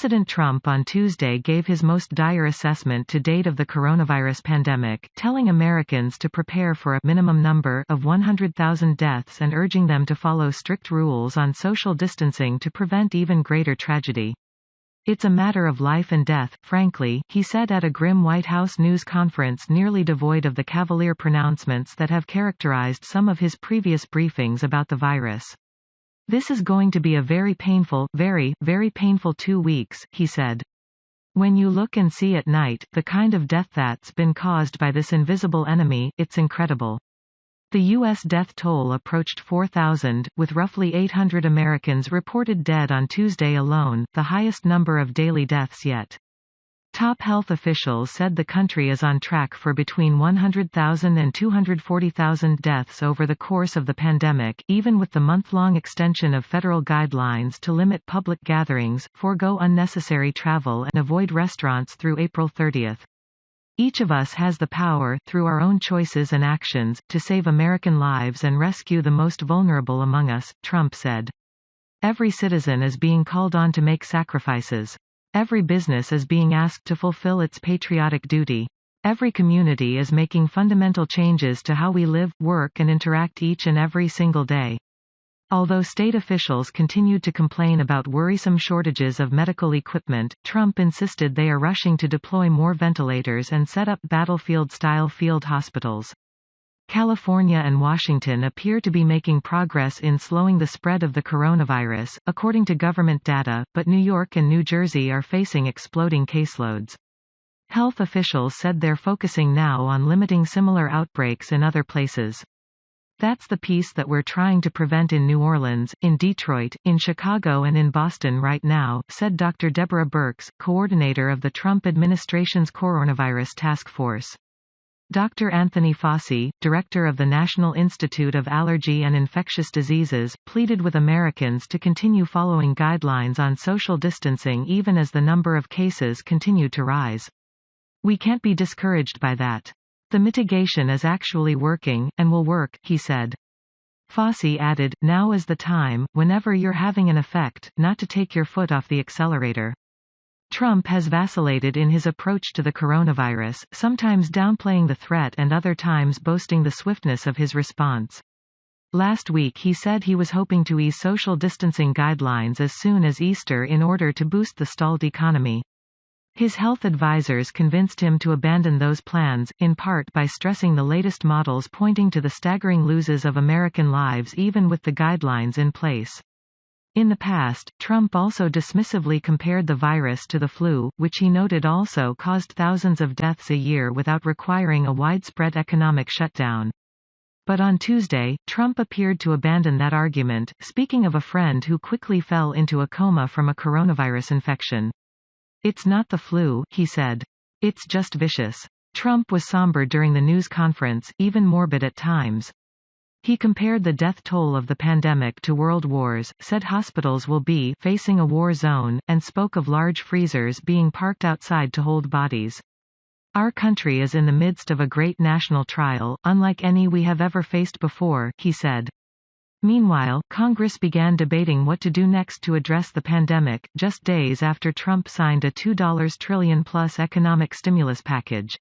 President Trump on Tuesday gave his most dire assessment to date of the coronavirus pandemic, telling Americans to prepare for a minimum number of 100,000 deaths and urging them to follow strict rules on social distancing to prevent even greater tragedy. "It's a matter of life and death, frankly," he said at a grim White House news conference nearly devoid of the cavalier pronouncements that have characterized some of his previous briefings about the virus. "This is going to be a very painful, very, very painful 2 weeks," he said. "When you look and see at night, the kind of death that's been caused by this invisible enemy, it's incredible." The U.S. death toll approached 4,000, with roughly 800 Americans reported dead on Tuesday alone, the highest number of daily deaths yet. Top health officials said the country is on track for between 100,000 and 240,000 deaths over the course of the pandemic, even with the month-long extension of federal guidelines to limit public gatherings, forgo unnecessary travel and avoid restaurants through April 30. "Each of us has the power, through our own choices and actions, to save American lives and rescue the most vulnerable among us," Trump said. "Every citizen is being called on to make sacrifices. Every business is being asked to fulfill its patriotic duty. Every community is making fundamental changes to how we live, work and interact each and every single day." Although state officials continued to complain about worrisome shortages of medical equipment, Trump insisted they are rushing to deploy more ventilators and set up battlefield-style field hospitals. California and Washington appear to be making progress in slowing the spread of the coronavirus, according to government data, but New York and New Jersey are facing exploding caseloads. Health officials said they're focusing now on limiting similar outbreaks in other places. "That's the piece that we're trying to prevent in New Orleans, in Detroit, in Chicago and in Boston right now," said Dr. Deborah Birx, coordinator of the Trump administration's coronavirus task force. Dr. Anthony Fauci, director of the National Institute of Allergy and Infectious Diseases, pleaded with Americans to continue following guidelines on social distancing even as the number of cases continued to rise. "We can't be discouraged by that. The mitigation is actually working, and will work," he said. Fauci added, "Now is the time, whenever you're having an effect, not to take your foot off the accelerator." Trump has vacillated in his approach to the coronavirus, sometimes downplaying the threat and other times boasting the swiftness of his response. Last week he said he was hoping to ease social distancing guidelines as soon as Easter in order to boost the stalled economy. His health advisors convinced him to abandon those plans, in part by stressing the latest models pointing to the staggering losses of American lives even with the guidelines in place. In the past, Trump also dismissively compared the virus to the flu, which he noted also caused thousands of deaths a year without requiring a widespread economic shutdown. But on Tuesday, Trump appeared to abandon that argument, speaking of a friend who quickly fell into a coma from a coronavirus infection. "It's not the flu," he said. "It's just vicious." Trump was somber during the news conference, even morbid at times. He compared the death toll of the pandemic to world wars, said hospitals will be facing a war zone, and spoke of large freezers being parked outside to hold bodies. "Our country is in the midst of a great national trial, unlike any we have ever faced before," he said. Meanwhile, Congress began debating what to do next to address the pandemic, just days after Trump signed a $2 trillion-plus economic stimulus package.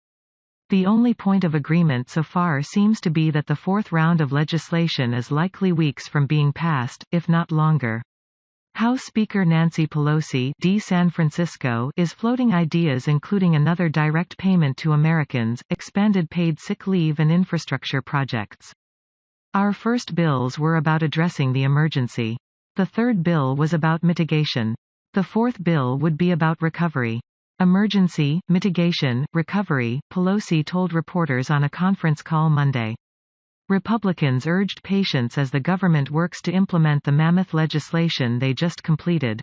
The only point of agreement so far seems to be that the fourth round of legislation is likely weeks from being passed, if not longer. House Speaker Nancy Pelosi D. San Francisco is floating ideas including another direct payment to Americans, expanded paid sick leave and infrastructure projects. "Our first bills were about addressing the emergency. The third bill was about mitigation. The fourth bill would be about recovery. Emergency, mitigation, recovery," Pelosi told reporters on a conference call Monday. Republicans urged patience as the government works to implement the mammoth legislation they just completed.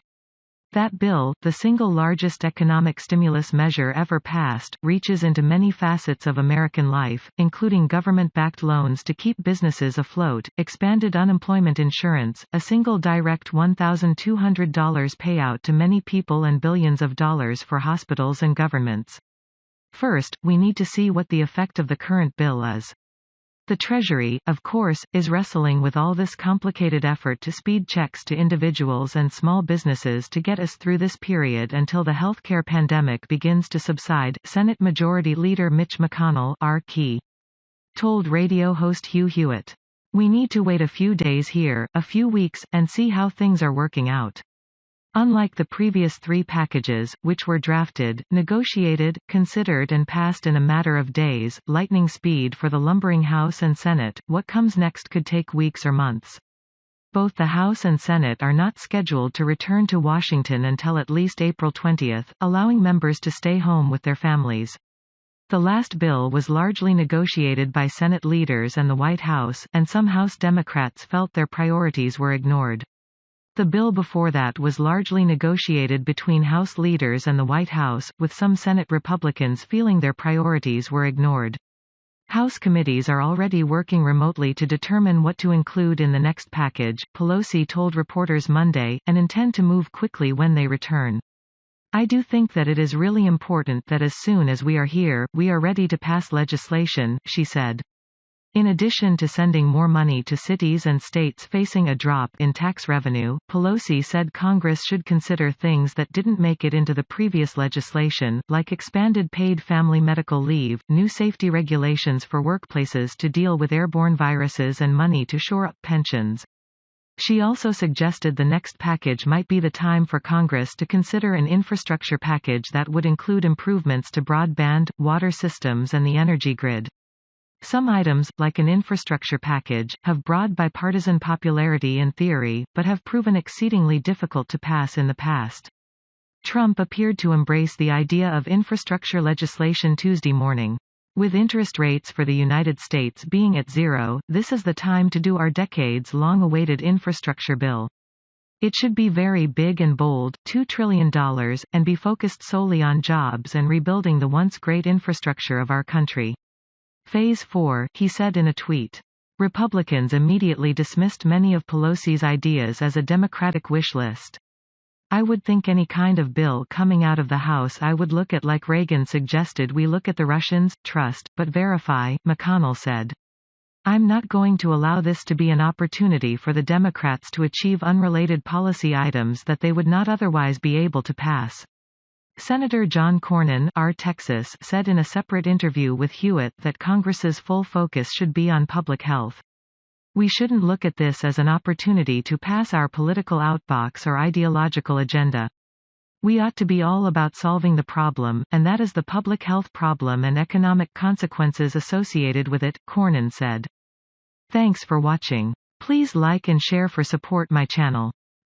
That bill, the single largest economic stimulus measure ever passed, reaches into many facets of American life, including government-backed loans to keep businesses afloat, expanded unemployment insurance, a single direct $1,200 payout to many people and billions of dollars for hospitals and governments. First, we need to see what the effect of the current bill is. The Treasury, of course, is wrestling with all this complicated effort to speed checks to individuals and small businesses to get us through this period until the healthcare pandemic begins to subside, Senate Majority Leader Mitch McConnell R.K. told radio host Hugh Hewitt. We need to wait a few days here, a few weeks, and see how things are working out. Unlike the previous three packages, which were drafted, negotiated, considered and passed in a matter of days, lightning speed for the lumbering House and Senate, what comes next could take weeks or months. Both the House and Senate are not scheduled to return to Washington until at least April 20, allowing members to stay home with their families. The last bill was largely negotiated by Senate leaders and the White House, and some House Democrats felt their priorities were ignored. The bill before that was largely negotiated between House leaders and the White House, with some Senate Republicans feeling their priorities were ignored. House committees are already working remotely to determine what to include in the next package, Pelosi told reporters Monday, and intend to move quickly when they return. I do think that it is really important that as soon as we are here, we are ready to pass legislation, she said. In addition to sending more money to cities and states facing a drop in tax revenue, Pelosi said Congress should consider things that didn't make it into the previous legislation, like expanded paid family medical leave, new safety regulations for workplaces to deal with airborne viruses and money to shore up pensions. She also suggested the next package might be the time for Congress to consider an infrastructure package that would include improvements to broadband, water systems and the energy grid. Some items, like an infrastructure package, have broad bipartisan popularity in theory, but have proven exceedingly difficult to pass in the past. Trump appeared to embrace the idea of infrastructure legislation Tuesday morning. With interest rates for the United States being at zero, this is the time to do our decades-long-awaited infrastructure bill. It should be very big and bold, $2 trillion, and be focused solely on jobs and rebuilding the once great infrastructure of our country. Phase 4, he said in a tweet. Republicans immediately dismissed many of Pelosi's ideas as a Democratic wish list. I would think any kind of bill coming out of the House I would look at like Reagan suggested we look at the Russians, trust, but verify, McConnell said. I'm not going to allow this to be an opportunity for the Democrats to achieve unrelated policy items that they would not otherwise be able to pass. Senator John Cornyn, R. Texas, said in a separate interview with Hewitt that Congress's full focus should be on public health. We shouldn't look at this as an opportunity to pass our political outbox or ideological agenda. We ought to be all about solving the problem, and that is the public health problem and economic consequences associated with it, Cornyn said. Thanks for watching. Please like and share for support my channel.